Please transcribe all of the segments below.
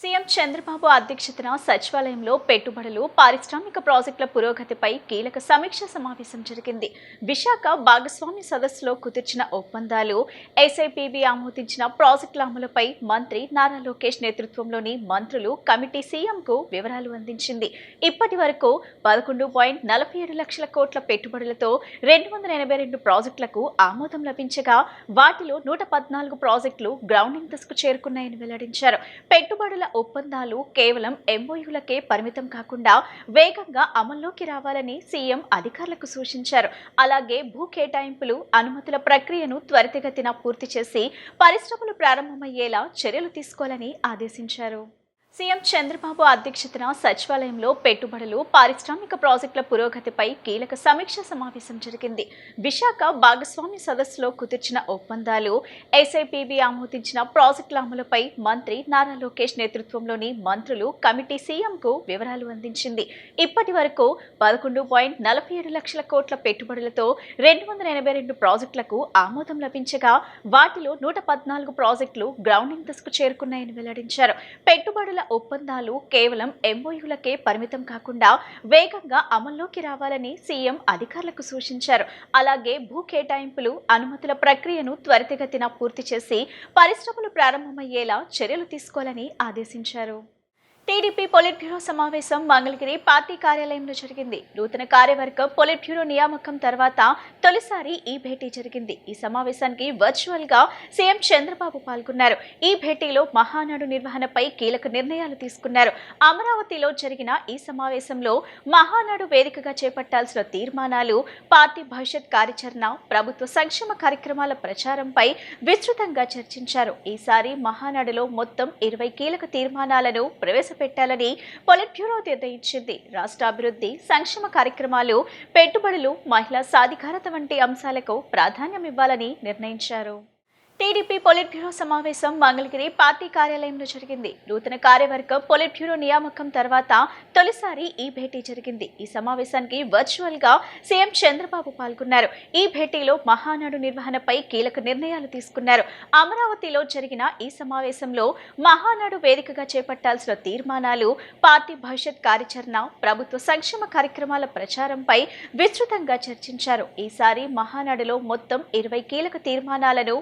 CM Chandrababu అధ్యక్షతన సచివాలయంలో పెట్టుబడులు, పారిశ్రామిక ప్రాజెక్టుల పురోగతిపై కీలక సమీక్ష సమావేశం జరిగింది. విశాఖ భాగస్వామ్య సదస్సులో కుదిర్చిన ఒప్పందాలు, ఎస్ఐపిబి ఆమోదించిన ప్రాజెక్టుల అమలుపై మంత్రి నారా లోకేష్ నేతృత్వంలోని మంత్రులు కమిటీ సీఎంకు వివరాలు అందించింది. ఇప్పటి వరకు 11.47 లక్షల కోట్ల పెట్టుబడులతో 282 ప్రాజెక్టులకు ఆమోదం లభించగా వాటిలో 114 ప్రాజెక్టులు గ్రౌండింగ్ దశకు చేరుకున్నాయని వెల్లడించారు. పెట్టుబడుల ఒప్పందాలు కేవలం ఎంఓయూలకే పరిమితం కాకుండా వేగంగా అమల్లోకి రావాలని సీఎం అధికారులకు సూచించారు. అలాగే భూ కేటాయింపులు, అనుమతుల ప్రక్రియను త్వరితగతిన పూర్తి చేసి పరిశ్రమలు ప్రారంభమయ్యేలా చర్యలు తీసుకోవాలని ఆదేశించారు. సీఎం చంద్రబాబు అధ్యక్షతన సచివాలయంలో పెట్టుబడులు, పారిశ్రామిక ప్రాజెక్టుల పురోగతిపై కీలక సమీక్ష సమావేశం జరిగింది. విశాఖ భాగస్వామ్య సదస్సులో కుదిర్చిన ఒప్పందాలు, ఎస్ఐపిబి ఆమోదించిన ప్రాజెక్టుల అమలుపై మంత్రి నారా లోకేష్ నేతృత్వంలోని మంత్రులు కమిటీ సీఎంకు వివరాలు అందించింది. ఇప్పటి వరకు 11.47 లక్షల కోట్ల పెట్టుబడులతో 282 ప్రాజెక్టులకు ఆమోదం లభించగా వాటిలో 114 ప్రాజెక్టులు గ్రౌండింగ్ దశకు చేరుకున్నాయని వెల్లడించారు. పెట్టుబడుల ఒప్పందాలు కేవలం ఎంఓయూలకే పరిమితం కాకుండా వేగంగా అమల్లోకి రావాలని సీఎం అధికారులకు సూచించారు. అలాగే భూ కేటాయింపులు, అనుమతుల ప్రక్రియను త్వరితగతిన పూర్తి చేసి పరిశ్రమలు ప్రారంభమయ్యేలా చర్యలు తీసుకోవాలని ఆదేశించారు. టీడీపీ పొలిట్ బ్యూరో సమావేశం మంగళగిరి పార్టీ కార్యాలయంలో జరిగింది. నూతన కార్యవర్గం పొలిట్ బ్యూరో నియామకం తర్వాత తొలిసారి ఈ భేటీ జరిగింది. ఈ సమావేశానికి వర్చువల్ గా సీఎం చంద్రబాబు పాల్గొన్నారు. ఈ భేటీలో మహానాడు నిర్వహణపై కీలక నిర్ణయాలు తీసుకున్నారు. అమరావతిలో జరిగిన ఈ సమావేశంలో మహానాడు వేదికగా చేపట్టాల్సిన తీర్మానాలు, పార్టీ భవిష్యత్ కార్యాచరణ, ప్రభుత్వ సంక్షేమ కార్యక్రమాల ప్రచారంపై విస్తృతంగా చర్చించారు. ఈసారి మహానాడులో మొత్తం 20 కీలక తీర్మానాలను పెట్టాలని పొలిట్ బ్యూరో నిర్ణయించింది. రాష్ట్ర అభివృద్ధి, సంక్షేమ కార్యక్రమాలు, పెట్టుబడులు, మహిళా సాధికారత వంటి అంశాలకు ప్రాధాన్యం ఇవ్వాలని నిర్ణయించారు. టీడీపీ పొలిట్ బ్యూరో సమావేశం మంగళగిరి పార్టీ కార్యాలయంలో జరిగింది. నూతన కార్యవర్గం పొలిట్ బ్యూరో నియామకం తర్వాత తొలిసారి ఈ భేటీ జరిగింది. ఈ సమావేశానికి వర్చువల్ గా సీఎం చంద్రబాబు పాల్గొన్నారు. ఈ భేటీలో మహానాడు నిర్వహణపై కీలక నిర్ణయాలు తీసుకున్నారు. అమరావతిలో జరిగిన ఈ సమావేశంలో మహానాడు వేదికగా చేపట్టాల్సిన తీర్మానాలు, పార్టీ భవిష్యత్ కార్యాచరణ, ప్రభుత్వ సంక్షేమ కార్యక్రమాల ప్రచారంపై విస్తృతంగా చర్చించారు. ఈసారి మహానాడులో మొత్తం 20 కీలక తీర్మానాలను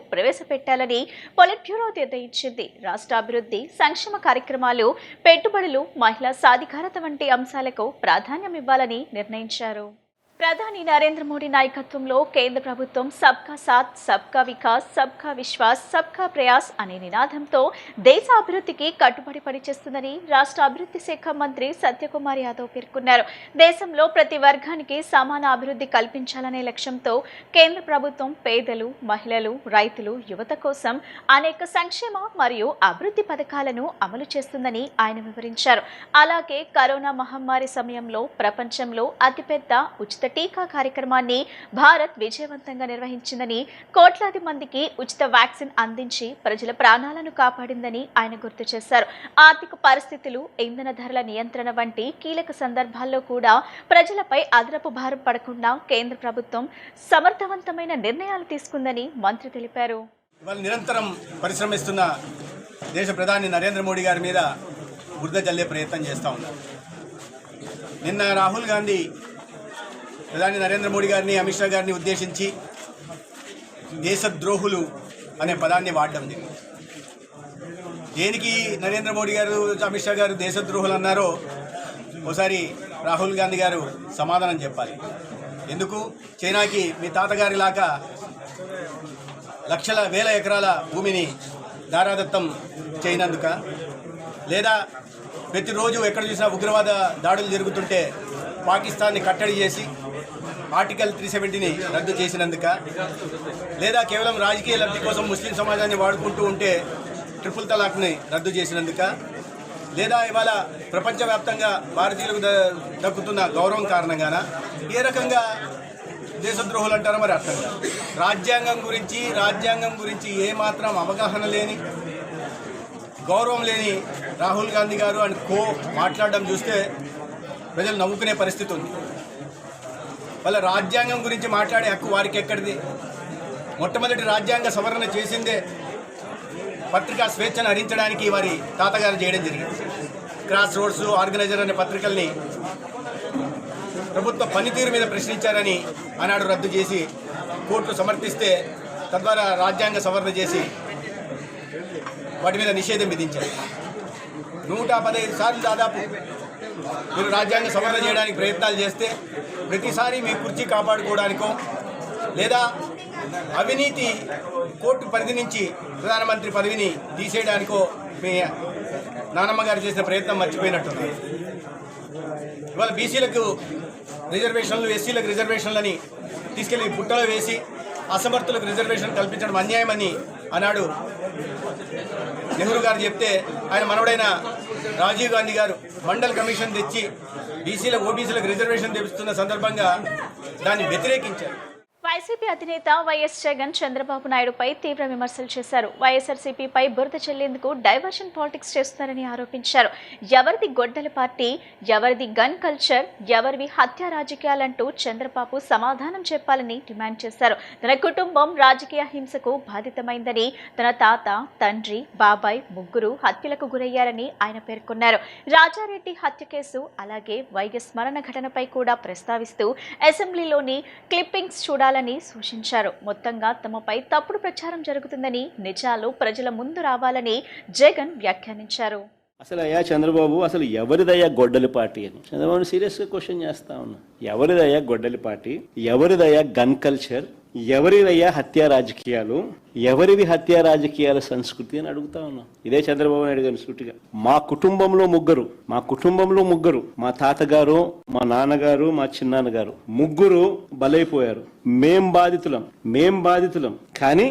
పెట్టాలని పొలిట్ బ్యూరో నిర్ణయించింది. రాష్ట్ర అభివృద్ధి, సంక్షేమ కార్యక్రమాలు, పెట్టుబడులు, మహిళా సాధికారత వంటి అంశాలకు ప్రాధాన్యం ఇవ్వాలని నిర్ణయించారు. ప్రధాని నరేంద్ర మోడీ నాయకత్వంలో కేంద్ర ప్రభుత్వం సబ్కా సాత్, సబ్కా వికాస్, సబ్కా విశ్వాస్, సబ్కా ప్రయాస్ అనే నినాదంతో దేశ అభివృద్ధికి కట్టుబడి పనిచేస్తుందని రాష్ట్ర అభివృద్ధి శాఖ మంత్రి సత్యకుమార్ యాదవ్ పేర్కొన్నారు. దేశంలో ప్రతి వర్గానికి సమాన అభివృద్ధి కల్పించాలనే లక్ష్యంతో కేంద్ర ప్రభుత్వం పేదలు, మహిళలు, రైతులు, యువత కోసం అనేక సంక్షేమ మరియు అభివృద్ధి పథకాలను అమలు చేస్తుందని ఆయన వివరించారు. అలాగే కరోనా మహమ్మారి సమయంలో ప్రపంచంలో అతిపెద్ద ఉచిత టీకా కార్యక్రమాన్ని భారత్ విజయవంతంగా నిర్వహించిందని, కోట్లాది మందికి ఉచిత వ్యాక్సిన్ అందించి ప్రజల ప్రాణాలను కాపాడిందని ఆయన గుర్తు చేశారు. ఆర్థిక పరిస్థితులు, ఇంధన ధరల నియంత్రణ వంటి కీలక సందర్భాల్లో కూడా ప్రజలపై అదనపు భారం పడకుండా కేంద్ర ప్రభుత్వం సమర్థవంతమైన నిర్ణయాలు తీసుకుందని మంత్రి తెలిపారు. నిరంతరం పరిశ్రమిస్తున్న దేశ ప్రధాని నరేంద్ర మోడీ గారి మీద బురద జల్లే ప్రయత్నం చేస్తూ ఉన్నారు. నిన్న రాహుల్ గాంధీ ప్రధాని నరేంద్ర మోడీ గారిని, అమిత్ షా గారిని ఉద్దేశించి దేశద్రోహులు అనే పదాన్ని వాడడం జరిగింది. దేనికి నరేంద్ర మోడీ గారు, అమిత్ షా గారు దేశద్రోహులు అన్నారో ఒకసారి రాహుల్ గాంధీ గారు సమాధానం చెప్పాలి. ఎందుకు చైనాకి మీ తాతగారి లాగా లక్షల వేల ఎకరాల భూమిని దారాదత్తం చేయనందుక, లేదా ప్రతిరోజు ఎక్కడ చూసినా ఉగ్రవాద దాడులు జరుగుతుంటే పాకిస్తాన్ని కట్టడి చేసి ఆర్టికల్ 370ని రద్దు చేసినందుక, లేదా కేవలం రాజకీయ లబ్ధి కోసం ముస్లిం సమాజాన్ని వాడుకుంటూ ఉంటే ట్రిపుల్ తలాక్ని రద్దు చేసినందుక, లేదా ఇవాళ ప్రపంచవ్యాప్తంగా భారతీయులకు దక్కుతున్న గౌరవం కారణంగాన ఏ రకంగా దేశద్రోహులు అంటారో మరి అర్థం కాదు. రాజ్యాంగం గురించి ఏమాత్రం అవగాహన లేని, గౌరవం లేని రాహుల్ గాంధీ గారు అని మాట్లాడడం చూస్తే ప్రజలు నవ్వుకునే పరిస్థితి ఉంది. వాళ్ళ రాజ్యాంగం గురించి మాట్లాడే హక్కు వారికి ఎక్కడిది? మొట్టమొదటి రాజ్యాంగ సవరణ చేసిందే పత్రికా స్వేచ్ఛను హరించడానికి వారి తాతగారు చేయడం జరిగింది. క్రాస్ రోడ్స్, ఆర్గనైజర్ అనే పత్రికల్ని ప్రభుత్వ పనితీరు మీద ప్రశ్నించారని ఆనాడు రద్దు చేసి కోర్టు సమర్థిస్తే తద్వారా రాజ్యాంగ సవరణ చేసి వాటి మీద నిషేధం విధించారు. 115 సార్లు దాదాపు మీరు రాజ్యాంగ సవరణ చేయడానికి ప్రయత్నాలు చేస్తే ప్రతిసారి మీ కుర్చీ కాపాడుకోవడానికో లేదా అవినీతి కోర్టు పరిధి నుంచి ప్రధానమంత్రి పదవిని తీసేయడానికో మీ నానమ్మ గారు చేసిన ప్రయత్నం మర్చిపోయినట్టున్నారు. ఇవాళ బీసీలకు రిజర్వేషన్లు, ఎస్సీలకు రిజర్వేషన్లని తీసుకెళ్లి పుట్టలో వేసి అసమర్థులకు రిజర్వేషన్ కల్పించడం అన్యాయమని ఆనాడు నెహ్రూ గారు చెప్తే ఆయన మనవడైన రాజీవ్ గాంధీ గారు మండల్ కమిషన్ తెచ్చి బీసీలకు, ఓబీసీలకు రిజర్వేషన్ తెప్పిస్తున్న సందర్భంగా దాన్ని వ్యతిరేకించారు. వైసీపీ అధినేత వైఎస్ జగన్ చంద్రబాబు నాయుడుపై తీవ్ర విమర్శలు చేశారు. వైఎస్ఆర్సీపీపై బురద చెల్లేందుకు డైవర్షన్ పాలిటిక్స్ చేస్తున్నారని ఆరోపించారు. ఎవరిది గొడ్డల పార్టీ, ఎవరిది గన్ కల్చర్, ఎవరివి హత్య రాజకీయాలంటూ చంద్రబాబు సమాధానం చెప్పాలని డిమాండ్ చేశారు. తన కుటుంబం రాజకీయ హింసకు బాధితమైందని, తన తాత, తండ్రి, బాబాయ్ ముగ్గురు హత్యలకు గురయ్యారని ఆయన పేర్కొన్నారు. రాజారెడ్డి హత్య కేసు అలాగే వైఎస్ మరణ ఘటనపై కూడా ప్రస్తావిస్తూ అసెంబ్లీలోని క్లిప్పింగ్స్ చూడాలని సూచించారు. మొత్తంగా తమపై తప్పుడు ప్రచారం జరుగుతుందని, నిజాలు ప్రజల ముందు రావాలని జగన్ వ్యాఖ్యానించారు. అసలు అయ్యా చంద్రబాబు, అసలు ఎవరిదయ్యా గొడ్డలి పార్టీ అని చంద్రబాబు సీరియస్గా క్వశ్చన్ చేస్తా ఉన్నా. ఎవరిదయ్యా గొడ్డలి పార్టీ, ఎవరిదయ్యా గన్ కల్చర్, ఎవరిదయ్యా హత్యా రాజకీయాలు, ఎవరివి హత్యా రాజకీయాల సంస్కృతి అని అడుగుతా ఉన్నా. ఇదే చంద్రబాబు నాయుడు గారి సూటిగా మా కుటుంబంలో ముగ్గురు, మా తాతగారు, మా నాన్నగారు, మా చిన్నాన్నగారు ముగ్గురు బలైపోయారు. మేం బాధితులం కానీ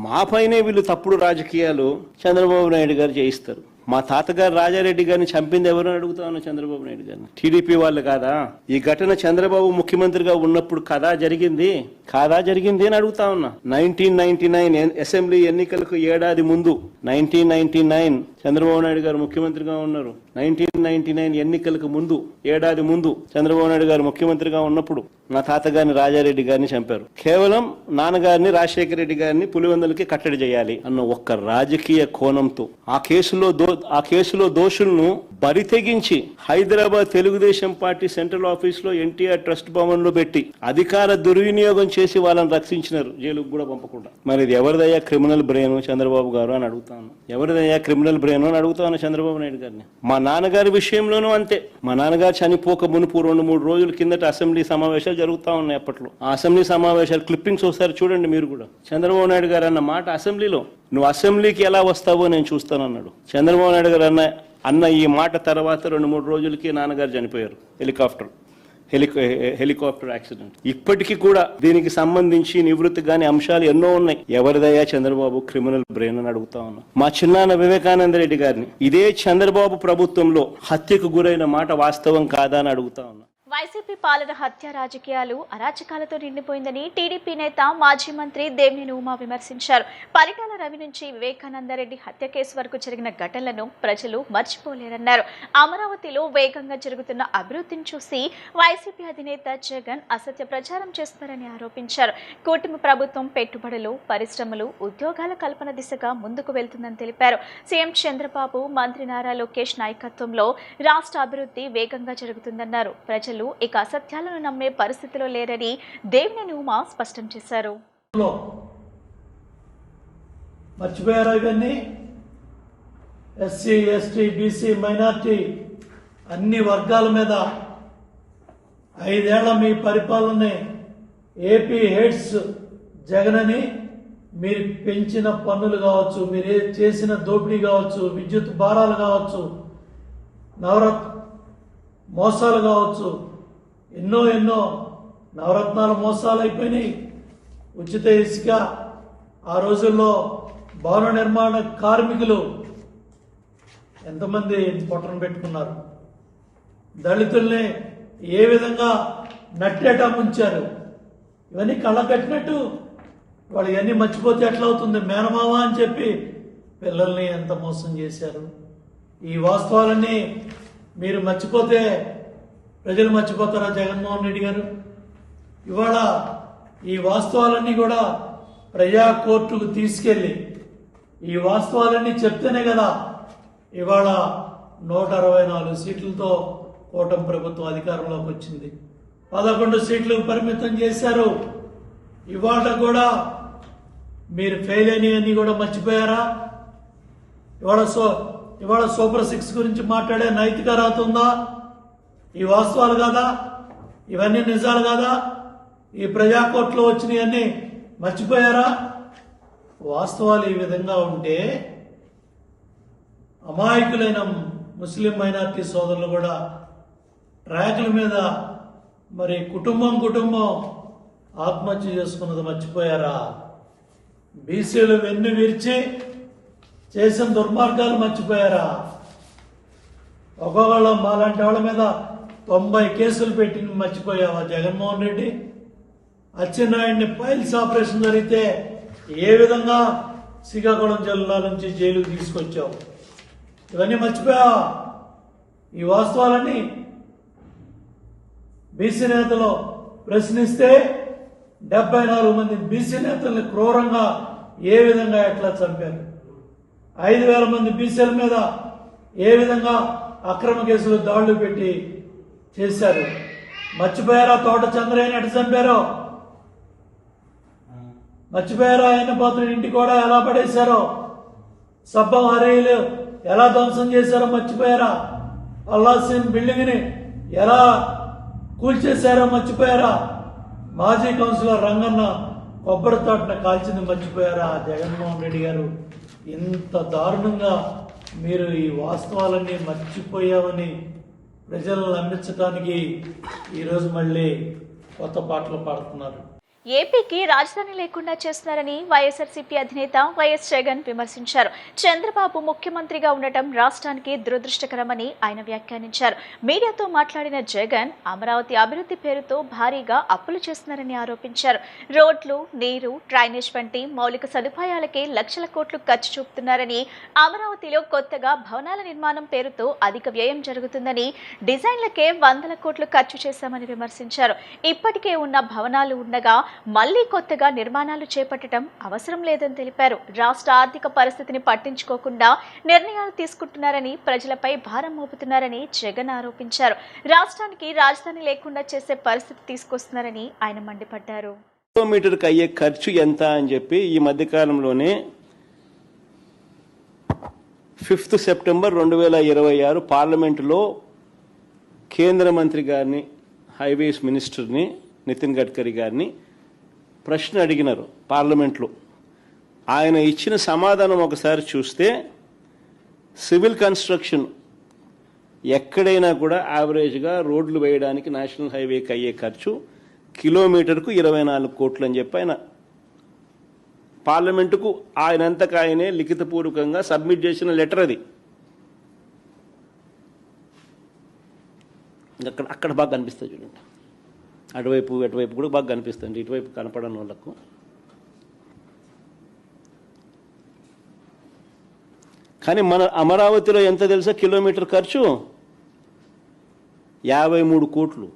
మాపైనే వీళ్ళు తప్పుడు రాజకీయాలు చంద్రబాబు నాయుడు గారు చేయిస్తారు. మా తాతగారు రాజారెడ్డి గారిని చంపింది ఎవరు అని అడుగుతా ఉన్నా చంద్రబాబు నాయుడు గారిని. టీడీపీ వాళ్ళు కాదా? ఈ ఘటన చంద్రబాబు ముఖ్యమంత్రిగా ఉన్నప్పుడు కాదా జరిగింది అని అడుగుతా ఉన్నా. 1999 అసెంబ్లీ ఎన్నికలకు ఏడాది ముందు 1999 చంద్రబాబు నాయుడు గారు ముఖ్యమంత్రిగా ఉన్నారు. 1999 ఎన్నికలకు ముందు ఏడాది ముందు చంద్రబాబు నాయుడు గారు ముఖ్యమంత్రిగా ఉన్నప్పుడు నా తాతగారిని రాజారెడ్డి గారిని చంపారు. కేవలం నాన్నగారిని రాజశేఖర రెడ్డి గారిని పులివెందులకి కట్టడి చేయాలి అన్న ఒక్క రాజకీయ కోణంతో ఆ కేసులో దోషులను బరితెగించి Hyderabad Telugu Desam party central office లో ఎన్టీఆర్ ట్రస్ట్ భవన్ లో పెట్టి అధికార దుర్వినియోగం చేసి వాళ్ళని రక్షించినారు, జైలుకు కూడా పంపకుండా. మరి ఇది ఎవరిదయ్యా క్రిమినల్ బ్రెయిన్ చంద్రబాబు గారు అని అడుగుతాను. ఎవరిదయ్యా క్రిమినల్ బ్రెయిన్ అని అడుగుతాను చంద్రబాబు నాయుడు గారిని. మా నాన్నగారి విషయంలోనూ అంతే. మా నాన్నగారు చనిపోక మునుపు 2-3 రోజుల కిందట అసెంబ్లీ సమావేశాలు జరుగుతూ ఉన్నాయి. అప్పట్లో ఆ అసెంబ్లీ సమావేశాలు క్లిప్పింగ్స్ ఒకసారి చూడండి మీరు కూడా. చంద్రబాబు నాయుడు గారు అన్న మాట అసెంబ్లీలో, నువ్వు అసెంబ్లీకి ఎలా వస్తావో నేను చూస్తానన్నాడు. చంద్రబాబు నాయుడు గారు అన్న ఈ మాట తర్వాత 2-3 రోజులకి నాన్నగారు చనిపోయారు. Helicopter accident. ఇప్పటికీ కూడా దీనికి సంబంధించి నివృత్తి గాని అంశాలు ఎన్నో ఉన్నాయి. ఎవరిదయ్యా చంద్రబాబు క్రిమినల్ బ్రెయిన్ అని అడుగుతా ఉన్నా. మా చిన్నాన్న వివేకానంద రెడ్డి గారిని ఇదే చంద్రబాబు ప్రభుత్వంలో హత్యకు గురైన మాట వాస్తవం కాదా అని అడుగుతా ఉన్నా. వైసీపీ పాలన హత్య రాజకీయాలు, అరాచకాలతో నిండిపోయిందని టీడీపీ నేత మాజీ మంత్రి దేవినేని ఉమా విమర్శించారు. పరిటాల రవి నుంచి వివేకానందరెడ్డి హత్య కేసు వరకు జరిగిన ఘటనలను ప్రజలు మర్చిపోలేరన్నారు. అమరావతిలో వేగంగా జరుగుతున్న అభివృద్ధిని చూసి వైసీపీ అధినేత జగన్ అసత్య ప్రచారం చేస్తున్నారని ఆరోపించారు. కూటమి ప్రభుత్వం పెట్టుబడులు, పరిశ్రమలు, ఉద్యోగాల కల్పన దిశగా ముందుకు వెళ్తుందని తెలిపారు. సీఎం చంద్రబాబు, మంత్రి నారా లోకేష్ నాయకత్వంలో రాష్ట్ర అభివృద్ధి వేగంగా జరుగుతుందన్నారు. ప్రజలు ఇక అసత్యాలను నమ్మే పరిస్థితిలో లేరని దేవినేని ఉమా స్పష్టం చేశారు. మర్చిపోయారా ఇవన్నీ? ఎస్సీ, ఎస్టీ, బీసీ, మైనార్టీ అన్ని వర్గాల మీద 5 ఏళ్ల మీ పరిపాలనని ఏపీ హెడ్స్ జగన్ అని మీరు పెంచిన పన్నులు కావచ్చు, మీరు చేసిన దోపిడీ కావచ్చు, విద్యుత్ భారాలు కావచ్చు, మోసాలు కావచ్చు, ఎన్నో నవరత్నాల మోసాలు అయిపోయినాయి. ఉచిత ఇసుక, ఆ రోజుల్లో భవన నిర్మాణ కార్మికులు ఎంతమంది పొట్టను పెట్టుకున్నారు. దళితుల్ని ఏ విధంగా నట్టేట ముంచారు. ఇవన్నీ కళ్ళ కట్టినట్టు వాళ్ళు ఇవన్నీ మర్చిపోతే ఎట్లా అవుతుంది? మేనమావ అని చెప్పి పిల్లల్ని ఎంత మోసం చేశారు. ఈ వాస్తవాలన్నీ మీరు మర్చిపోతే ప్రజలు మర్చిపోతారా జగన్మోహన్ రెడ్డి గారు? ఇవాళ ఈ వాస్తవాలన్నీ కూడా ప్రజా కోర్టుకు తీసుకెళ్లి ఈ వాస్తవాలన్నీ చెప్తేనే కదా ఇవాళ 164 సీట్లతో కూటమి ప్రభుత్వం అధికారంలోకి వచ్చింది. 11 సీట్లు పరిమితం చేశారు. ఇవాళ కూడా మీరు ఫెయిల్ అయినవన్నీ కూడా మర్చిపోయారా? ఇవాళ సూపర్ 6 గురించి మాట్లాడే నైతిక అర్హత ఉందా? ఈ వాస్తవాలు కాదా? ఇవన్నీ నిజాలు కాదా? ఈ ప్రజాకోర్టులో వచ్చినవన్నీ మర్చిపోయారా? వాస్తవాలు ఈ విధంగా ఉంటే అమాయకులైన ముస్లిం మైనార్టీ సోదరులు కూడా ట్రాకుల మీద మరి కుటుంబం ఆత్మహత్య చేసుకున్నది మర్చిపోయారా? బీసీలు వెన్ను విరిచి చేసిన దుర్మార్గాలు మర్చిపోయారా? ఒక్కొక్కళ్ళు మాలాంటి వాళ్ళ మీద 90 కేసులు పెట్టి మర్చిపోయావా జగన్మోహన్ రెడ్డి? అచ్చెన్నాయుడిని పైల్స్ ఆపరేషన్ జరిగితే ఏ విధంగా శ్రీకాకుళం జిల్లా నుంచి జైలుకు తీసుకొచ్చావు? ఇవన్నీ మర్చిపోయావా? ఈ వాస్తవాలన్నీ బీసీ నేతలు ప్రశ్నిస్తే 74 మంది బీసీ నేతల్ని క్రూరంగా ఏ విధంగా ఎట్లా చంపారు? 5,000 మంది బీసీల మీద ఏ విధంగా అక్రమ కేసులు దాడులు పెట్టి చేశారు? మర్చిపోయారా? తోట చంద్రయ్యని ఎట్లా చంపారో మర్చిపోయారా? ఆయన పాత్రుడి ఇంటి కూడా ఎలా పడేశారో, సబ్బం హరీలు ఎలా ధ్వంసం చేశారో మర్చిపోయారా? అల్లాసీన్ బిల్డింగ్ ని ఎలా కూల్చేశారో మర్చిపోయారా? మాజీ కౌన్సిలర్ రంగన్న కొబ్బరి తోటను కాల్చింది మర్చిపోయారా? జగన్మోహన్ రెడ్డి గారు ఇంత దారుణంగా మీరు ఈ వాస్తవాలన్నీ మర్చిపోయామని ప్రజలను నమ్మించడానికి ఈరోజు మళ్ళీ కొత్త పాటలు పాడుతున్నారు. ఏపీకి రాజధాని లేకుండా చేస్తున్నారని వైఎస్ఆర్సీపీ అధినేత వైఎస్ జగన్ విమర్శించారు. చంద్రబాబు ముఖ్యమంత్రిగా ఉండటం రాష్ట్రానికి దురదృష్టకరమని ఆయన వ్యాఖ్యానించారు. మీడియాతో మాట్లాడిన జగన్ అమరావతి అభివృద్ధి పేరుతో భారీగా అప్పులు చేస్తున్నారని ఆరోపించారు. రోడ్లు, నీరు, డ్రైనేజ్ వంటి మౌలిక సదుపాయాలకే లక్షల కోట్లు ఖర్చు చూపుతున్నారని, అమరావతిలో కొత్తగా భవనాల నిర్మాణం పేరుతో అధిక వ్యయం జరుగుతుందని, డిజైన్లకే వందల కోట్లు ఖర్చు చేశామని విమర్శించారు. ఇప్పటికే ఉన్న భవనాలు ఉండగా మళ్లీ కొత్తగా నిర్మాణాలు చేపట్టడం అవసరం లేదని తెలిపారు. రాష్ట్ర ఆర్థిక పరిస్థితిని పట్టించుకోకుండా నిర్ణయాలు తీసుకుంటున్నారని, ప్రజలపై భారం మోపుతున్నారని జగన్ ఆరోపించారు. రాష్ట్రానికి రాజధాని లేకుండా చేసే పరిస్థితి తీసుకొస్తున్నారని ఆయన మండిపడ్డారు. కిలోమీటర్కి అయ్యే ఖర్చు ఎంత అని చెప్పి ఈ మధ్యకాలంలోనే 5 సెప్టెంబర్ 2026 పార్లమెంటులో కేంద్ర మంత్రి గారిని, హైవేస్ మినిస్టర్ని నితిన్ గడ్కరీ గారిని ప్రశ్న అడిగినారు పార్లమెంట్లో. ఆయన ఇచ్చిన సమాధానం ఒకసారి చూస్తే, సివిల్ కన్స్ట్రక్షన్ ఎక్కడైనా కూడా యావరేజ్గా రోడ్లు వేయడానికి నేషనల్ హైవేకి అయ్యే ఖర్చు కిలోమీటర్కు 24 కోట్లు అని చెప్పి ఆయన పార్లమెంటుకు ఆయనంతకు ఆయనే లిఖితపూర్వకంగా సబ్మిట్ చేసిన లెటర్ అది. అక్కడ బాగా కనిపిస్తుంది చూడండి, అటువైపు కూడా బాగా కనిపిస్తుంది, ఇటువైపు కనపడని వాళ్ళకు. కానీ మన అమరావతిలో ఎంత తెలుసా కిలోమీటర్ ఖర్చు? 53 కోట్లు.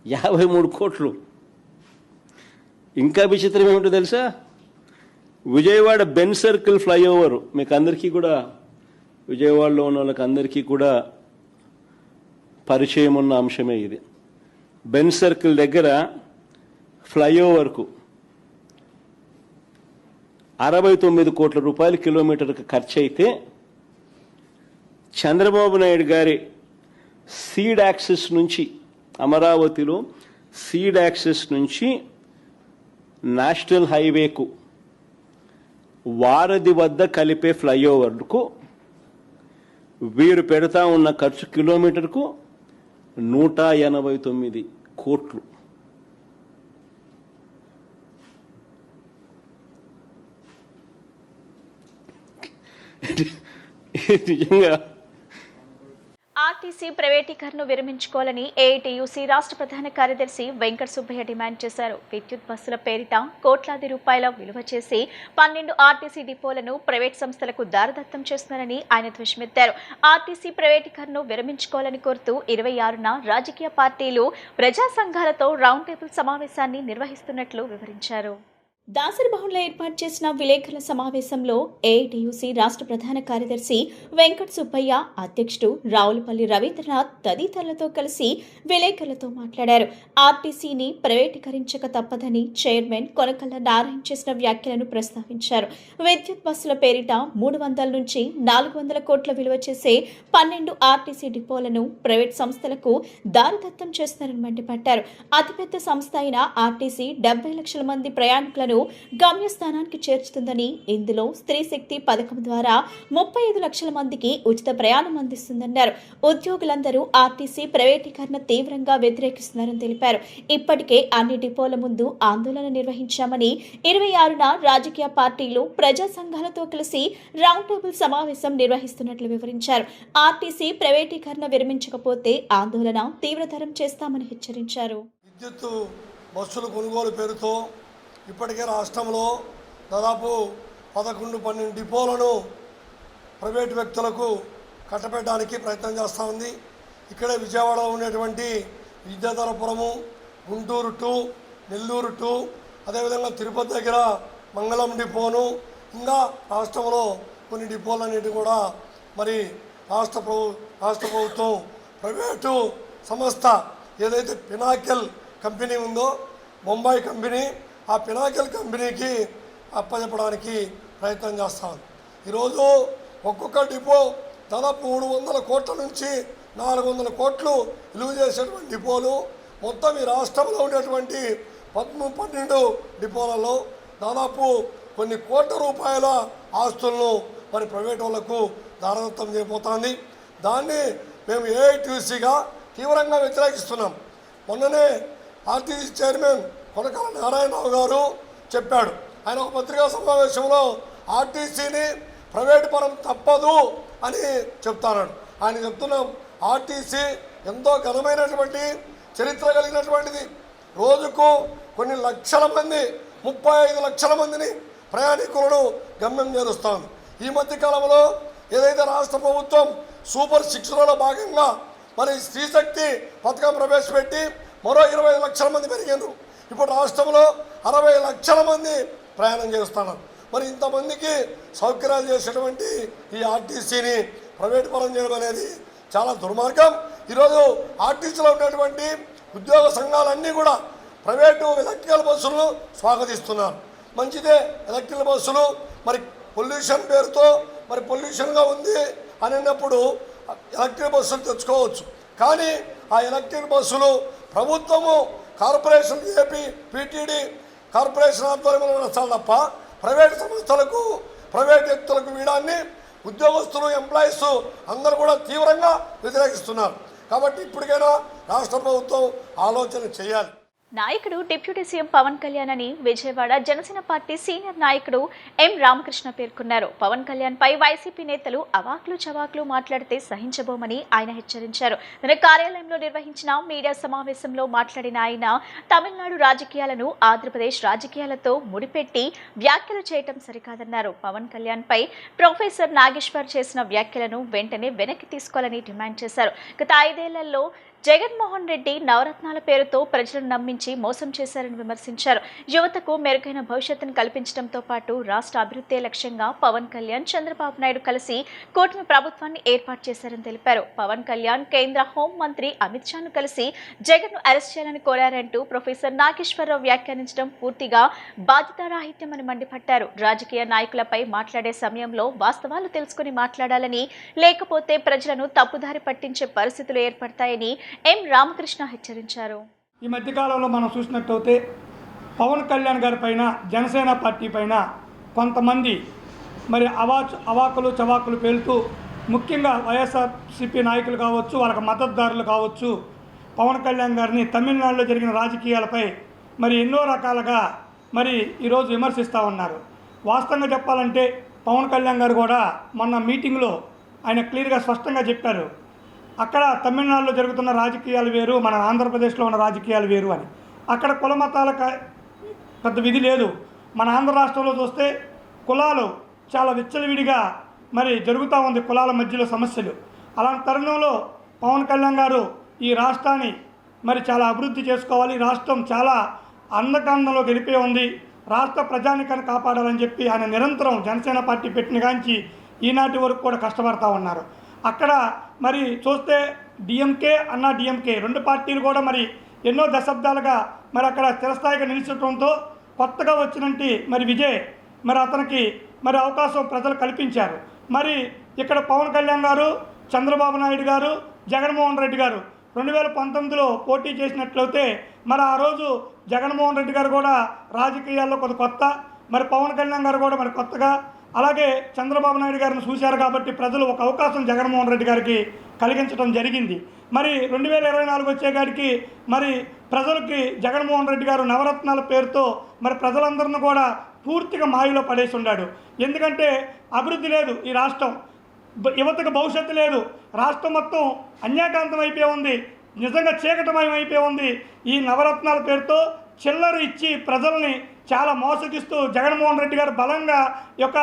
53 కోట్లు. ఇంకా విచిత్రం ఏమిటో తెలుసా? విజయవాడ బెన్ సర్కిల్ ఫ్లైఓవర్, మీకు అందరికీ కూడా, విజయవాడలో ఉన్న వాళ్ళకి అందరికీ కూడా పరిచయం ఉన్న అంశమే ఇది. బెన్ సర్కిల్ దగ్గర ఫ్లైఓవర్కు 69 కోట్ల రూపాయలు కిలోమీటర్కి ఖర్చు అయితే, చంద్రబాబు నాయుడు గారి సీడ్ యాక్సెస్ నుంచి, అమరావతిలో సీడ్ యాక్సెస్ నుంచి నేషనల్ హైవేకు వారధి వద్ద కలిపే ఫ్లైఓవర్కు వీరు పెడతా ఉన్న ఖర్చు కిలోమీటర్కు 189 కోట్లు. నిజంగా ఆర్టీసీ ప్రైవేటీకరణను విరమించుకోవాలని ఏఐటీయూసీ రాష్ట్ర ప్రధాన కార్యదర్శి వెంకట సుబ్బయ్య డిమాండ్ చేశారు. విద్యుత్ బస్సుల పేరిట కోట్లాది రూపాయల విలువ చేసి 12 ఆర్టీసీ డిపోలను ప్రైవేట్ సంస్థలకు దారదత్తం చేస్తున్నారని ఆయన ధ్వజమెత్తారు. ఆర్టీసీ ప్రైవేటీకరణను విరమించుకోవాలని కోరుతూ 26న రాజకీయ పార్టీలు, ప్రజా సంఘాలతో రౌండ్ టేబుల్ సమావేశాన్ని నిర్వహిస్తున్నట్లు వివరించారు. దాసరిభవన్లో ఏర్పాటు చేసిన విలేకరుల సమావేశంలో ఏఐటీయూసీ రాష్ట్ర ప్రధాన కార్యదర్శి వెంకట సుబ్బయ్య, అధ్యక్షుడు రావులపల్లి రవీంద్రనాథ్ తదితరులతో కలిసి విలేకరులతో మాట్లాడారు. ఆర్టీసీని ప్రైవేటీకరించక తప్పదని చైర్మన్ కొనకళ్ళ నారాయణ చేసిన వ్యాఖ్యలను ప్రస్తావించారు. విద్యుత్ బస్సుల పేరిట 300 నుంచి 400 కోట్ల విలువ చేసే 12 ఆర్టీసీ డిపోలను ప్రైవేట్ సంస్థలకు దారదత్తం చేస్తున్నారని మండిపడ్డారు. అతిపెద్ద సంస్థ అయిన ఆర్టీసీ 70 లక్షల మంది ప్రయాణికులను గమ్యస్థానానికి చేర్చుతుందని, ఇందులో స్త్రీ శక్తి పథకం ద్వారా 35 లక్షల మందికి ఉచిత ప్రయాణం అందిస్తుందన్నారు. ఉద్యోగులందరూ ఆర్టీసీ ప్రైవేటీకరణ తీవ్రంగా వ్యతిరేకిస్తున్నారని తెలిపారు. ఇప్పటికే అన్ని డిపోల ముందు ఆందోళన నిర్వహించామని, 26న రాజకీయ పార్టీలు, ప్రజా సంఘాలతో కలిసి రౌండ్ టేబుల్ సమావేశం నిర్వహిస్తున్నట్లు వివరించారు. ఆర్టీసీ ప్రైవేటీకరణ విరమించకపోతే ఆందోళన తీవ్రతరం చేస్తామని హెచ్చరించారు. విద్యుత్ బస్సుల కొనుగోలు పేరుతో ఇప్పటికే రాష్ట్రంలో దాదాపు 11-12 డిపోలను ప్రైవేటు వ్యక్తులకు కట్టబెట్టడానికి ప్రయత్నం చేస్తూ ఉంది. ఇక్కడే విజయవాడలో ఉండేటువంటి విద్యాధరపురము, గుంటూరు టు నెల్లూరు టు, అదేవిధంగా తిరుపతి దగ్గర మంగళం డిపోను, ఇంకా రాష్ట్రంలో కొన్ని డిపోలన్నిటి కూడా మరి రాష్ట్ర ప్రభుత్వం ప్రైవేటు సంస్థ ఏదైతే పినాకిల్ కంపెనీ ఉందో, బొంబాయి కంపెనీ, ఆ పినాకిల్ కంపెనీకి అప్పచెప్పడానికి ప్రయత్నం చేస్తాం. ఈరోజు ఒక్కొక్క డిపో దాదాపు 300 కోట్ల నుంచి 400 కోట్లు విలువ చేసేటువంటి డిపోలు మొత్తం ఈ రాష్ట్రంలో ఉండేటువంటి 12 డిపోలలో దాదాపు కొన్ని కోట్ల రూపాయల ఆస్తులను మరి ప్రైవేట్ వాళ్లకు దారదత్తం చేయబోతోంది. దాన్ని మేము ఏఐటీయూసీగా తీవ్రంగా వ్యతిరేకిస్తున్నాం. మొన్ననే ఆర్టీసీ చైర్మన్ కొనకళ్ళ నారాయణరావు గారు చెప్పాడు. ఆయన ఒక పత్రికా సమావేశంలో ఆర్టీసీని ప్రైవేటు పరం తప్పదు అని చెప్తాడు. ఆయన చెప్తున్నాం, ఆర్టీసీ ఎంతో ఘనమైనటువంటి చరిత్ర కలిగినటువంటిది. రోజుకు కొన్ని లక్షల మంది, 35 లక్షల మందిని ప్రయాణికులను గమ్యం చేరుస్తోంది. ఈ మధ్య కాలంలో ఏదైతే రాష్ట్ర ప్రభుత్వం సూపర్ 6లో భాగంగా మరి స్త్రీశక్తి పథకం ప్రవేశపెట్టి మరో 25 లక్షల మంది పెరిగారు. ఇప్పుడు రాష్ట్రంలో 60 లక్షల మంది ప్రయాణం చేస్తున్నారు. మరి ఇంతమందికి సౌకర్యాలు చేసేటువంటి ఈ ఆర్టీసీని ప్రైవేట్ పరం చేయడం అనేది చాలా దుర్మార్గం. ఈరోజు ఆర్టీసీలో ఉన్నటువంటి ఉద్యోగ సంఘాలన్నీ కూడా ప్రైవేటు ఎలక్ట్రికల్ బస్సులను స్వాగతిస్తున్నారు. మంచిదే, ఎలక్ట్రికల్ బస్సులు మరి పొల్యూషన్ పేరుతో మరి పొల్యూషన్గా ఉంది అన్నప్పుడు ఎలక్ట్రిక్ బస్సులు తెచ్చుకోవచ్చు. కానీ ఆ ఎలక్ట్రిక్ బస్సులు ప్రభుత్వము కార్పొరేషన్, ఏపీ పీటీడీ కార్పొరేషన్ ఆధ్వర్యంలో నచ్చాలి తప్ప ప్రైవేట్ సంస్థలకు, ప్రైవేట్ వ్యక్తులకు వీడాన్ని ఉద్యోగస్తులు, ఎంప్లాయీస్ అందరూ కూడా తీవ్రంగా వ్యతిరేకిస్తున్నారు. కాబట్టి ఇప్పటికైనా రాష్ట్ర ప్రభుత్వం ఆలోచన చేయాలి. నాయకుడు డిప్యూటీ సీఎం పవన్ కళ్యాణ్ అని విజయవాడ జనసేన పార్టీ సీనియర్ నాయకుడు ఎం రామకృష్ణ పేర్కొన్నారు. పవన్ కళ్యాణ్ పై వైసీపీ నేతలు అవాకులు చవాకులు మాట్లాడితే సహించబోమని ఆయన హెచ్చరించారు. తన కార్యాలయంలో నిర్వహించిన మీడియా సమావేశంలో మాట్లాడిన ఆయన తమిళనాడు రాజకీయాలను ఆంధ్రప్రదేశ్ రాజకీయాలతో ముడిపెట్టి వ్యాఖ్యలు చేయటం సరికాదన్నారు. పవన్ కళ్యాణ్ పై ప్రొఫెసర్ నాగేశ్వర్ చేసిన వ్యాఖ్యలను వెంటనే వెనక్కి తీసుకోవాలని డిమాండ్ చేశారు. గత 5 ఏళ్లలో జగన్మోహన్ రెడ్డి నవరత్నాల పేరుతో ప్రజలను నమ్మించి మోసం చేశారని విమర్శించారు. యువతకు మెరుగైన భవిష్యత్తును కల్పించడంతో పాటు రాష్ట్ర అభివృద్ధి లక్ష్యంగా పవన్ కళ్యాణ్, చంద్రబాబు నాయుడు కలిసి కూటమి ప్రభుత్వాన్ని ఏర్పాటు చేశారని తెలిపారు. పవన్ కళ్యాణ్ కేంద్ర హోంమంత్రి అమిత్ షాను కలిసి జగన్ను అరెస్ట్ చేయాలని కోరారంటూ ప్రొఫెసర్ నాగేశ్వరరావు వ్యాఖ్యానించడం పూర్తిగా బాధ్యతారాహిత్యమని మండిపడ్డారు. రాజకీయ నాయకులపై మాట్లాడే సమయంలో వాస్తవాలు తెలుసుకుని మాట్లాడాలని, లేకపోతే ప్రజలను తప్పుదారి పట్టించే పరిస్థితులు ఏర్పడతాయని ఎం రామకృష్ణ హెచ్చరించారు. ఈ మధ్యకాలంలో మనం చూసినట్టయితే పవన్ కళ్యాణ్ గారి పైన, జనసేన పార్టీ పైన కొంతమంది మరి అవాకులు చవాకులు పేలుతూ, ముఖ్యంగా వైఎస్ఆర్సీపీ నాయకులు కావచ్చు, వాళ్ళకి మద్దతుదారులు కావచ్చు, పవన్ కళ్యాణ్ గారిని తమిళనాడులో జరిగిన రాజకీయాలపై మరి ఎన్నో రకాలుగా మరి ఈరోజు విమర్శిస్తూ ఉన్నారు. వాస్తవంగా చెప్పాలంటే పవన్ కళ్యాణ్ గారు కూడా మొన్న మీటింగ్లో ఆయన క్లియర్గా స్పష్టంగా చెప్పారు, అక్కడ తమిళనాడులో జరుగుతున్న రాజకీయాలు వేరు, మన ఆంధ్రప్రదేశ్లో ఉన్న రాజకీయాలు వేరు అని. అక్కడ కుల మతాలకు పెద్ద విధి లేదు. మన ఆంధ్ర రాష్ట్రంలో చూస్తే కులాలు చాలా విచ్చలవిడిగా మరి జరుగుతూ ఉంది, కులాల మధ్యలో సమస్యలు. అలాంటి తరుణంలో పవన్ కళ్యాణ్ గారు ఈ రాష్ట్రాన్ని మరి చాలా అభివృద్ధి చేసుకోవాలి, రాష్ట్రం చాలా అందకందంలో గెలిపే ఉంది, రాష్ట్ర ప్రజానికాన్ని కాపాడాలని చెప్పి ఆయన నిరంతరం జనసేన పార్టీ పెట్టిన కాంచి ఈనాటి వరకు కూడా కష్టపడతా ఉన్నారు. అక్కడ మరి చూస్తే డిఎంకే అన్నా డిఎంకే రెండు పార్టీలు కూడా మరి ఎన్నో దశాబ్దాలుగా మరి అక్కడ స్థిరస్థాయిగా నిలిచడంతో కొత్తగా వచ్చినట్టు మరి విజయ్ మరి అతనికి మరి అవకాశం ప్రజలు కల్పించారు. మరి ఇక్కడ పవన్ కళ్యాణ్ గారు, చంద్రబాబు నాయుడు గారు, జగన్మోహన్ రెడ్డి గారు 2019లో పోటీ చేసినట్లయితే మరి ఆ రోజు జగన్మోహన్ రెడ్డి గారు కూడా రాజకీయాల్లో కొత్త, మరి పవన్ కళ్యాణ్ గారు కూడా మరి కొత్తగా, అలాగే చంద్రబాబు నాయుడు గారిని చూశారు కాబట్టి ప్రజలు ఒక అవకాశం జగన్మోహన్ రెడ్డి గారికి కలిగించడం జరిగింది. మరి 2024 వచ్చేగాడికి మరి ప్రజలకి జగన్మోహన్ రెడ్డి గారు నవరత్నాల పేరుతో మరి ప్రజలందరినీ కూడా పూర్తిగా మాయలో పడేసి ఉన్నాడు. ఎందుకంటే అభివృద్ధి లేదు, ఈ రాష్ట్రం యువతకు భవిష్యత్తు లేదు, రాష్ట్రం మొత్తం అన్యాకాంతం అయిపోయి ఉంది, నిజంగా చీకటమయం అయిపోయి ఉంది. ఈ నవరత్నాల పేరుతో చిల్లర ఇచ్చి ప్రజల్ని చాలా మోసగిస్తూ జగన్మోహన్ రెడ్డి గారు బలంగా యొక్క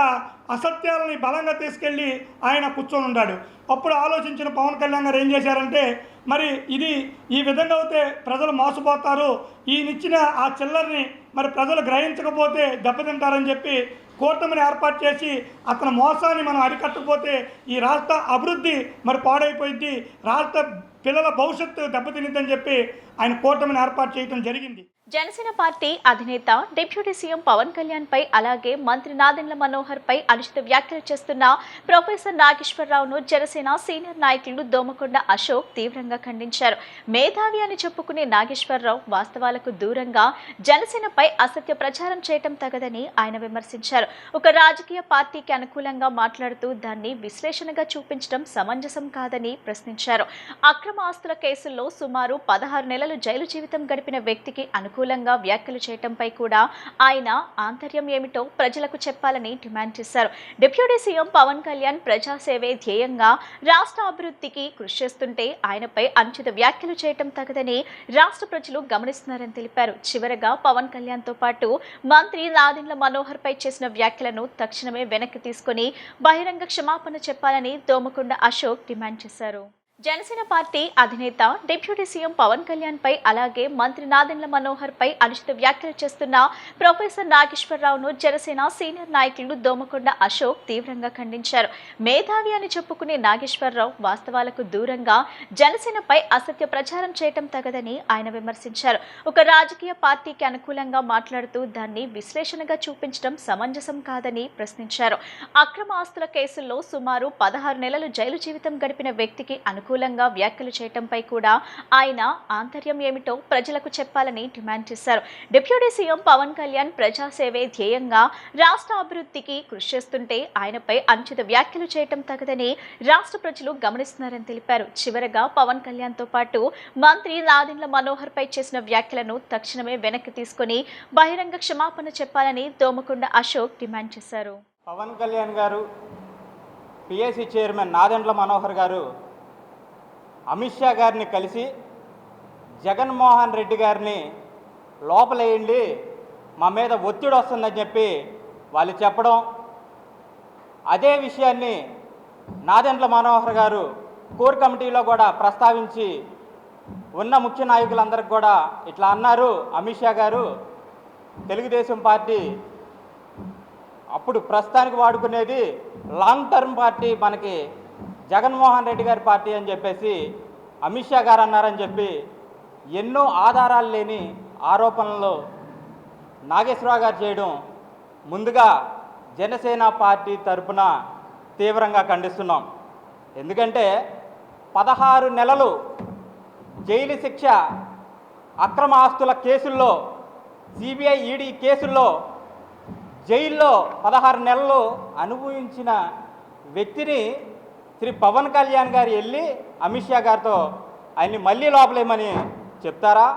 అసత్యాలని బలంగా తీసుకెళ్ళి ఆయన కూర్చొని ఉన్నాడు. అప్పుడు ఆలోచించిన పవన్ కళ్యాణ్ గారు ఏం చేశారంటే మరి ఇది ఈ విధంగా అయితే ప్రజలు మోసపోతారు, ఈయనిచ్చిన ఆ చిల్లరని మరి ప్రజలు గ్రహించకపోతే దెబ్బతింటారని చెప్పి కూటమిని ఏర్పాటు చేసి అతని మోసాన్ని మనం అరికట్టకపోతే ఈ రాష్ట్ర అభివృద్ధి మరి పాడైపోయింది, రాష్ట్ర పిల్లల భవిష్యత్తు దెబ్బతినిద్దని చెప్పి ఆయన కూటమిని ఏర్పాటు చేయడం జరిగింది. జనసేన పార్టీ అధినేత డిప్యూటీ సీఎం పవన్ కళ్యాణ్ పై అలాగే మంత్రి నాదెండ్ల మనోహర్ పై అనుచిత వ్యాఖ్యలు చేస్తున్న ప్రొఫెసర్ నాగేశ్వరరావును జనసేన సీనియర్ నాయకులు దోమకొండ అశోక్ తీవ్రంగా ఖండించారు. మేధావి అని చెప్పుకునే నాగేశ్వరరావు వాస్తవాలకు దూరంగా జనసేనపై అసత్య ప్రచారం చేయటం తగదని ఆయన విమర్శించారు. ఒక రాజకీయ పార్టీకి అనుకూలంగా మాట్లాడుతూ దాన్ని విశ్లేషణగా చూపించడం సమంజసం కాదని ప్రశ్నించారు. అక్రమ ఆస్తుల కేసుల్లో సుమారు 16 నెలలు జైలు జీవితం గడిపిన వ్యక్తికి అనుకూలంగా వ్యాఖ్యలు చేయటంపై కూడా ఆయన ఆంతర్యం ఏమిటో ప్రజలకు చెప్పాలని డిమాండ్ చేశారు. డిప్యూటీ సీఎం పవన్ కళ్యాణ్ ప్రజాసేవే ధ్యేయంగా రాష్ట్ర అభివృద్ధికి కృషి చేస్తుంటే ఆయనపై అనుచిత వ్యాఖ్యలు చేయటం తగదని రాష్ట్ర ప్రజలు గమనిస్తున్నారని తెలిపారు. చివరగా పవన్ కళ్యాణ్తో పాటు మంత్రి నాదెండ్ల మనోహర్ పై చేసిన వ్యాఖ్యలను తక్షణమే వెనక్కి తీసుకుని బహిరంగ క్షమాపణ చెప్పాలని దోమకొండ అశోక్ డిమాండ్ చేశారు. జనసేన పార్టీ అధినేత డిప్యూటీ సీఎం పవన్ కళ్యాణ్ పై అలాగే మంత్రి నాదెండ్ల మనోహర్ పై అనుచిత వ్యాఖ్యలు చేస్తున్న ప్రొఫెసర్ నాగేశ్వరరావును జనసేన సీనియర్ నాయకులు దోమకొండ అశోక్ తీవ్రంగా ఖండించారు. మేధావి అని చెప్పుకునే నాగేశ్వరరావు వాస్తవాలకు దూరంగా జనసేనపై అసత్య ప్రచారం చేయటం తగదని ఆయన విమర్శించారు. ఒక రాజకీయ పార్టీకి అనుకూలంగా మాట్లాడుతూ దాన్ని విశ్లేషణగా చూపించడం సమంజసం కాదని ప్రశ్నించారు. అక్రమ ఆస్తుల కేసుల్లో సుమారు 16 నెలలు జైలు జీవితం గడిపిన వ్యక్తికి అనుకూలంగా వ్యాఖ్యలు చేయటంపై కూడా ఆయన ఆంతర్యం ఏమిటో ప్రజలకు చెప్పాలని డిమాండ్ చేశారు. డిప్యూటీ సీఎం పవన్ కళ్యాణ్ ప్రజాసేవే ధ్యేయంగా రాష్ట్ర అభివృద్ధికి కృషి చేస్తుంటే ఆయనపై అనుచిత వ్యాఖ్యలు చేయటం తగదని రాష్ట్ర ప్రజలు గమనిస్తున్నారని తెలిపారు. చివరగా పవన్ కళ్యాణ్తో పాటు మంత్రి నాదెండ్ల మనోహర్ పై చేసిన వ్యాఖ్యలను తక్షణమే వెనక్కి తీసుకుని బహిరంగ క్షమాపణ చెప్పాలని దోమకొండ అశోక్ డిమాండ్ చేశారు. పవన్ కళ్యాణ్ గారు, పిఎస్సి చైర్మన్ నాదెండ్ల మనోహర్ గారు అమిత్ షా గారిని కలిసి జగన్మోహన్ రెడ్డి గారిని లోపలేయండి, మా మీద ఒత్తిడి వస్తుందని చెప్పి వాళ్ళు చెప్పడం, అదే విషయాన్ని నాదెండ్ల మనోహర్ గారు కోర్ కమిటీలో కూడా ప్రస్తావించి ఉన్న ముఖ్య నాయకులందరికీ కూడా ఇట్లా అన్నారు. అమిత్ షా గారు తెలుగుదేశం పార్టీ అప్పుడు ప్రస్తుతానికి వాడుకునేది లాంగ్ టర్మ్ పార్టీ, మనకి జగన్మోహన్ రెడ్డి గారి పార్టీ అని చెప్పేసి అమిత్ షా గారు అన్నారని చెప్పి ఎన్నో ఆధారాలు లేని ఆరోపణలు నాగేశ్వరరావు గారు చేయడం ముందుగా జనసేన పార్టీ తరఫున తీవ్రంగా ఖండిస్తున్నాం. ఎందుకంటే 16 నెలలు జైలు శిక్ష అక్రమ ఆస్తుల కేసుల్లో, సిబిఐ ఈడీ కేసుల్లో జైల్లో 16 నెలలు అనుభవించిన వ్యక్తిని శ్రీ పవన్ కళ్యాణ్ గారు వెళ్ళి అమిత్ షా గారితో ఆయన్ని మళ్ళీ లోపలేమని చెప్తారా?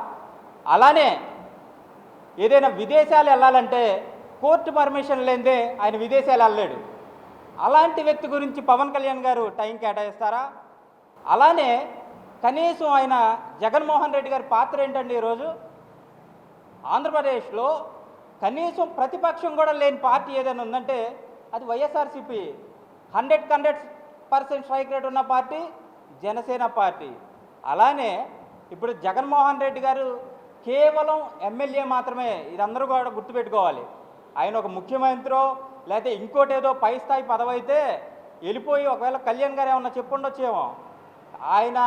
అలానే ఏదైనా విదేశాలు వెళ్ళాలంటే కోర్టు పర్మిషన్ లేదే ఆయన విదేశాలు వెళ్ళలేడు. అలాంటి వ్యక్తి గురించి పవన్ కళ్యాణ్ గారు టైం కేటాయిస్తారా? అలానే కనీసం ఆయన జగన్మోహన్ రెడ్డి గారి పాత్ర ఏంటండి? ఈరోజు ఆంధ్రప్రదేశ్లో కనీసం ప్రతిపక్షం కూడా లేని పార్టీ ఏదైనా ఉందంటే అది వైఎస్ఆర్సీపీ. 100% స్ట్రైక్ రేట్ ఉన్న పార్టీ జనసేన పార్టీ. అలానే ఇప్పుడు జగన్మోహన్ రెడ్డి గారు కేవలం ఎమ్మెల్యే మాత్రమే. ఇదందరూ కూడా గుర్తుపెట్టుకోవాలి. ఆయన ఒక ముఖ్యమంత్రో లేకపోతే ఇంకోటేదో పై స్థాయి పదవి అయితే వెళ్ళిపోయి ఒకవేళ కళ్యాణ్ గారు ఏమన్నా చెప్పుండొచ్చేమో. ఆయన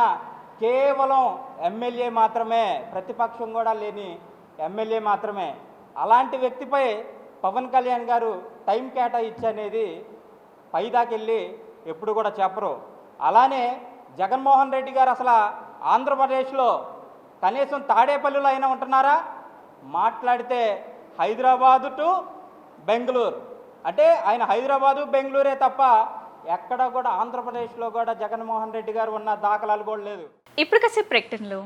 కేవలం ఎమ్మెల్యే మాత్రమే, ప్రతిపక్షం కూడా లేని ఎమ్మెల్యే మాత్రమే. అలాంటి వ్యక్తిపై పవన్ కళ్యాణ్ గారు టైం కేటాయించి అనేది పైదాకెళ్ళి ఎప్పుడు కూడా చెప్పరు. అలానే జగన్మోహన్ రెడ్డి గారు అసలు ఆంధ్రప్రదేశ్లో కనీసం తాడేపల్లిలో అయినా ఉంటున్నారా? మాట్లాడితే హైదరాబాదు టు బెంగళూరు, అంటే ఆయన హైదరాబాదు బెంగళూరే తప్ప ఎక్కడ కూడా ఆంధ్రప్రదేశ్లో కూడా జగన్మోహన్ రెడ్డి గారు ఉన్న దాఖలాలు కూడా లేదు. ఇప్పుడు కాసేపు ప్రకటనలు.